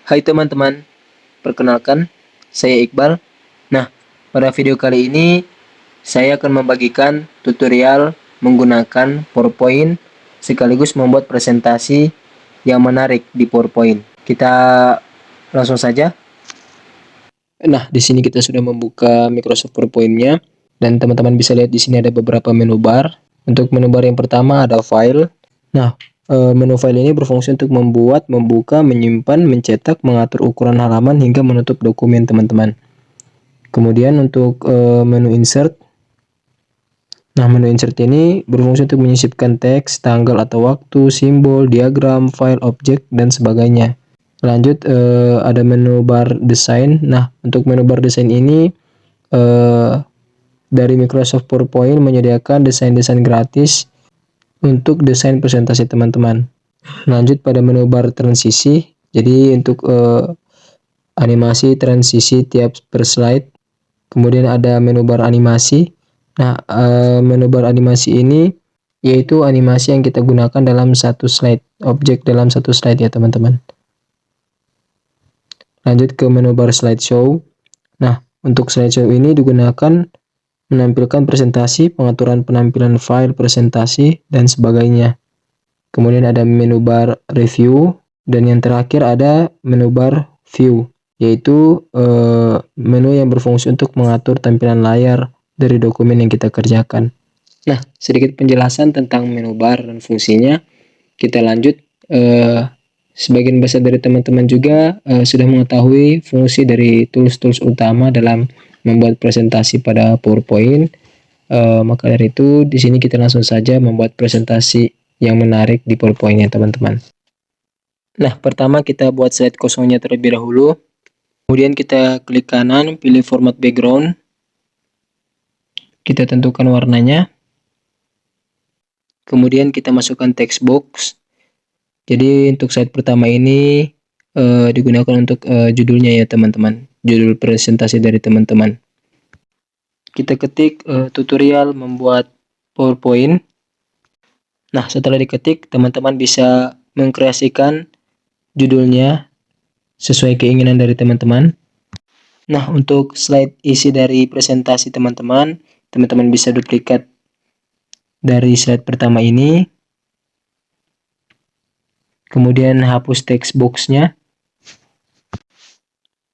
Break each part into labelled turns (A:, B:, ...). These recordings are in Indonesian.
A: Hai teman-teman, perkenalkan saya Iqbal. Nah, pada video kali ini saya akan membagikan tutorial menggunakan PowerPoint sekaligus membuat presentasi yang menarik di PowerPoint. Kita langsung saja. Nah, di sini kita sudah membuka Microsoft PowerPoint-nya dan teman-teman bisa lihat di sini ada beberapa menu bar. Untuk menu bar yang pertama ada file. Nah, menu file ini berfungsi untuk membuat, membuka, menyimpan, mencetak, mengatur ukuran halaman hingga menutup dokumen teman-teman. Kemudian untuk menu insert. Nah, menu insert ini berfungsi untuk menyisipkan teks, tanggal atau waktu, simbol, diagram, file, objek, dan sebagainya. Lanjut ada menu bar desain. Nah, untuk menu bar desain ini dari Microsoft PowerPoint menyediakan desain-desain gratis untuk desain presentasi teman-teman. Lanjut pada menu bar transisi. Jadi untuk animasi transisi tiap per slide. Kemudian ada menu bar animasi. Nah, menu bar animasi ini yaitu animasi yang kita gunakan dalam satu slide, objek dalam satu slide ya teman-teman. Lanjut ke menu bar slideshow. Nah, untuk slideshow ini digunakan menampilkan presentasi, pengaturan penampilan file presentasi, dan sebagainya. Kemudian ada menu bar review, dan yang terakhir ada menu bar view, yaitu menu yang berfungsi untuk mengatur tampilan layar dari dokumen yang kita kerjakan. Nah, sedikit penjelasan tentang menu bar dan fungsinya. Kita lanjut. Sebagian besar dari teman-teman juga sudah mengetahui fungsi dari tools-tools utama dalam membuat presentasi pada PowerPoint. Maka dari itu di sini kita langsung saja membuat presentasi yang menarik di PowerPoint-nya teman-teman. Nah, pertama kita buat slide kosongnya terlebih dahulu. Kemudian kita klik kanan, pilih format background. Kita tentukan warnanya. Kemudian kita masukkan text box. Jadi untuk slide pertama ini digunakan untuk judulnya ya teman-teman, judul presentasi dari teman-teman. Kita ketik tutorial membuat PowerPoint. Nah, setelah diketik, teman-teman bisa mengkreasikan judulnya sesuai keinginan dari teman-teman. Nah, untuk slide isi dari presentasi teman-teman bisa duplikat dari slide pertama ini. Kemudian hapus text box-nya.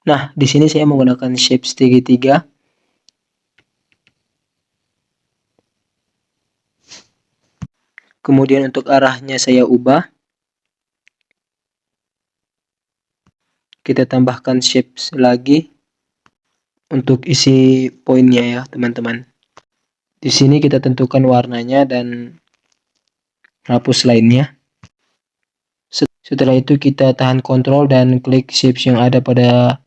A: Nah, di sini saya menggunakan shape segitiga. Kemudian untuk arahnya saya ubah. Kita tambahkan shape lagi untuk isi poinnya ya, teman-teman. Di sini kita tentukan warnanya dan hapus lainnya. Setelah itu kita tahan kontrol dan klik shapes yang ada pada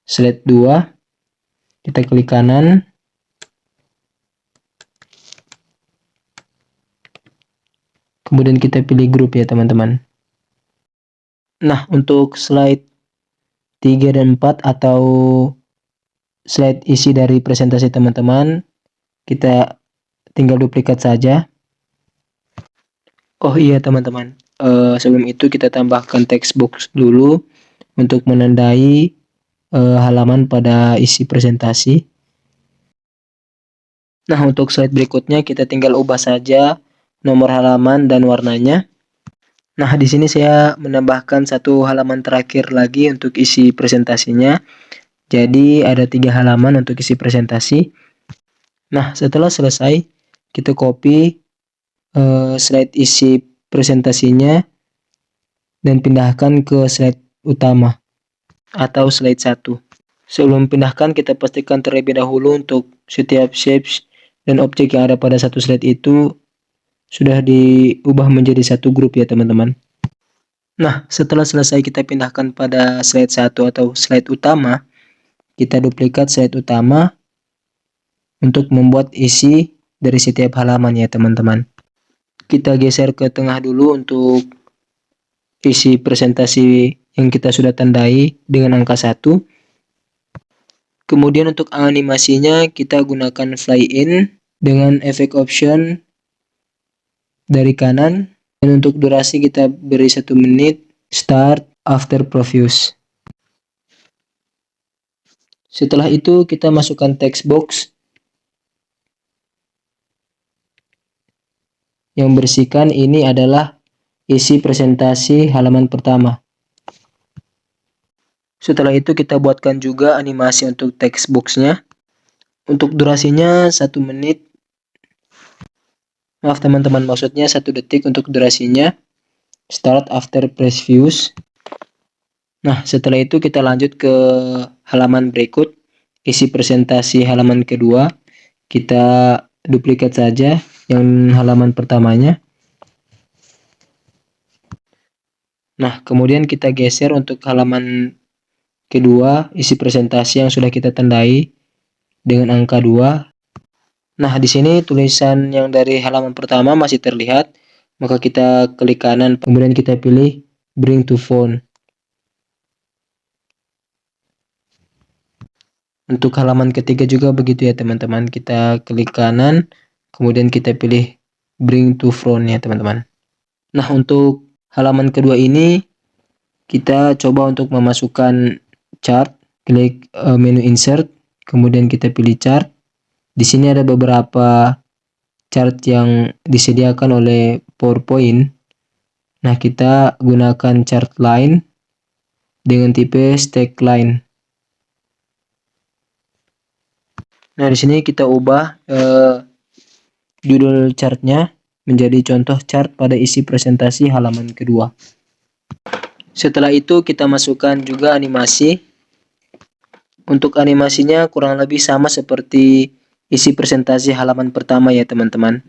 A: slide 2. Kita klik kanan. Kemudian kita pilih grup ya teman-teman. Nah, untuk slide 3 dan 4 atau slide isi dari presentasi teman-teman, kita tinggal duplikat saja. Oh iya teman-teman, sebelum itu kita tambahkan text box dulu untuk menandai halaman pada isi presentasi. Nah, untuk slide berikutnya kita tinggal ubah saja nomor halaman dan warnanya. Nah, di sini saya menambahkan satu halaman terakhir lagi untuk isi presentasinya. Jadi ada 3 halaman untuk isi presentasi. Nah, setelah selesai kita copy slide isi presentasinya dan pindahkan ke slide utama atau slide 1. Sebelum pindahkan, kita pastikan terlebih dahulu untuk setiap shapes dan objek yang ada pada satu slide itu sudah diubah menjadi satu grup ya teman-teman. Nah, setelah selesai kita pindahkan pada slide 1 atau slide utama, kita duplikat slide utama untuk membuat isi dari setiap halaman ya teman-teman. Kita geser ke tengah dulu untuk isi presentasi yang kita sudah tandai dengan angka 1. Kemudian untuk animasinya kita gunakan fly in dengan efek option dari kanan. Dan untuk durasi kita beri 1 menit, start after previews. Setelah itu kita masukkan text box yang berisikan ini adalah isi presentasi halaman pertama. Setelah itu kita buatkan juga animasi untuk text box-nya. Untuk durasinya 1 menit. Maaf teman-teman, maksudnya 1 detik untuk durasinya. Start after previews. Nah, setelah itu kita lanjut ke halaman berikut. Isi presentasi halaman kedua. Kita duplikat saja yang halaman pertamanya. Nah, kemudian kita geser untuk halaman kedua, isi presentasi yang sudah kita tandai dengan angka 2. Nah, di sini tulisan yang dari halaman pertama masih terlihat, maka kita klik kanan, kemudian kita pilih bring to font. Untuk halaman ketiga juga begitu ya teman-teman, kita klik kanan, kemudian kita pilih bring to front ya teman-teman. Nah, untuk halaman kedua ini, kita coba untuk memasukkan chart, klik menu insert, kemudian kita pilih chart. Di sini ada beberapa chart yang disediakan oleh PowerPoint. Nah, kita gunakan chart line dengan tipe stack line. Nah, di sini kita ubah judul chartnya menjadi contoh chart pada isi presentasi halaman kedua. Setelah itu kita masukkan juga animasi. Untuk animasinya kurang lebih sama seperti isi presentasi halaman pertama ya teman-teman.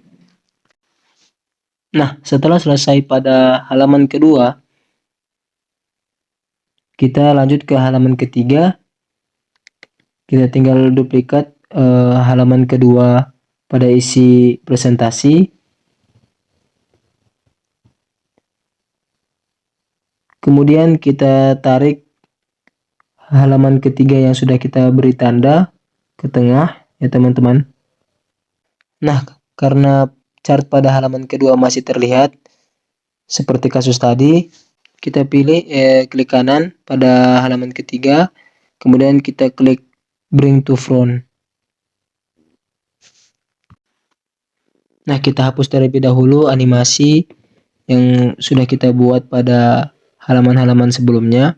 A: Nah, setelah selesai pada halaman kedua, kita lanjut ke halaman ketiga. Kita tinggal duplikat halaman kedua pada isi presentasi. Kemudian kita tarik halaman ketiga yang sudah kita beri tanda ke tengah ya teman-teman. Nah, karena chart pada halaman kedua masih terlihat seperti kasus tadi, kita pilih klik kanan pada halaman ketiga, kemudian kita klik bring to front. Nah, kita hapus terlebih dahulu animasi yang sudah kita buat pada halaman-halaman sebelumnya.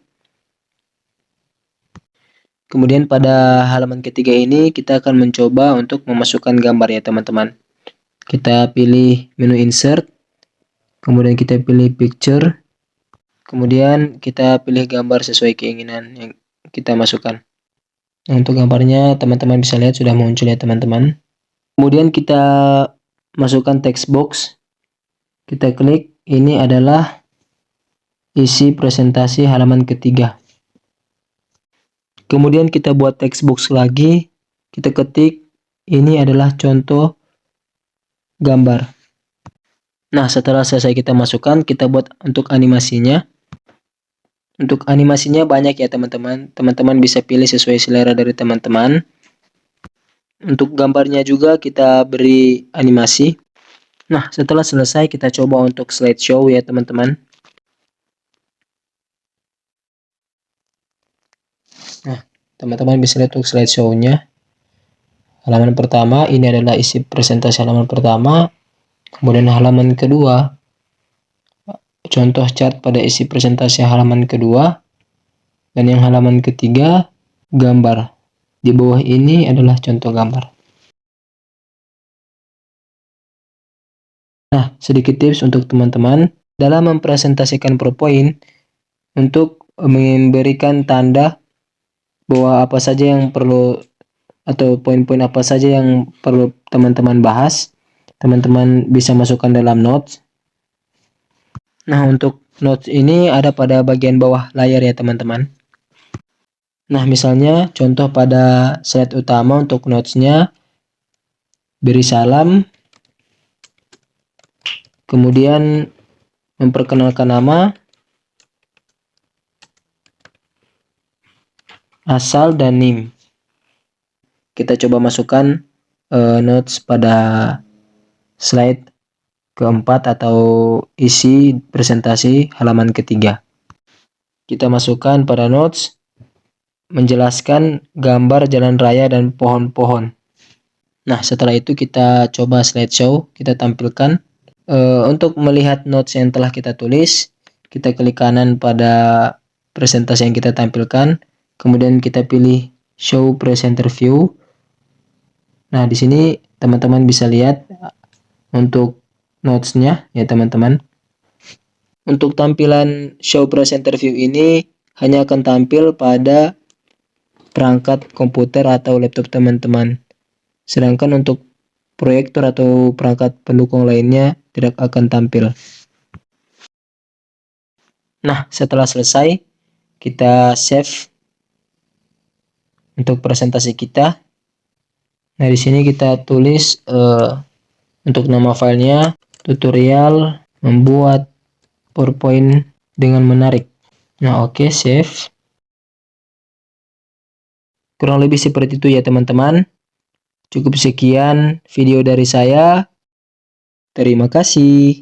A: Kemudian pada halaman ketiga ini kita akan mencoba untuk memasukkan gambar ya teman-teman. Kita pilih menu insert, kemudian kita pilih picture, kemudian kita pilih gambar sesuai keinginan yang kita masukkan. Nah, untuk gambarnya teman-teman bisa lihat sudah muncul ya teman-teman. Kemudian kita masukkan text box. Kita klik, ini adalah isi presentasi halaman ketiga. Kemudian kita buat text box lagi, kita ketik, ini adalah contoh gambar. Nah, setelah selesai kita masukkan, kita buat untuk animasinya. Untuk animasinya banyak ya teman-teman. Teman-teman bisa pilih sesuai selera dari teman-teman. Untuk gambarnya juga kita beri animasi. Nah, setelah selesai kita coba untuk slideshow ya teman-teman. Nah, teman-teman bisa lihat untuk slideshow-nya. Halaman pertama, ini adalah isi presentasi halaman pertama. Kemudian halaman kedua, contoh chart pada isi presentasi halaman kedua. Dan yang halaman ketiga, gambar. Di bawah ini adalah contoh gambar. Nah, sedikit tips untuk teman-teman dalam mempresentasikan PowerPoint untuk memberikan tanda bahwa apa saja yang perlu atau poin-poin apa saja yang perlu teman-teman bahas, teman-teman bisa masukkan dalam notes. Nah, untuk notes ini ada pada bagian bawah layar ya teman-teman. Nah, misalnya contoh pada slide utama untuk notesnya, beri salam, kemudian memperkenalkan nama, asal, dan NIM. Kita coba masukkan notes pada slide keempat atau isi presentasi halaman ketiga. Kita masukkan pada notes, menjelaskan gambar jalan raya dan pohon-pohon. Nah, setelah itu kita coba slideshow, kita tampilkan. Untuk melihat notes yang telah kita tulis, kita klik kanan pada presentasi yang kita tampilkan, kemudian kita pilih show presenter view. Nah, di sini teman-teman bisa lihat untuk notes-nya ya teman-teman. Untuk tampilan show presenter view ini hanya akan tampil pada perangkat komputer atau laptop teman-teman. Sedangkan untuk proyektor atau perangkat pendukung lainnya tidak akan tampil. Nah, setelah selesai, kita save untuk presentasi kita. Nah, di sini kita tulis untuk nama filenya tutorial membuat PowerPoint dengan menarik. Nah, oke, save. Kurang lebih seperti itu ya teman-teman. Cukup sekian video dari saya. Terima kasih.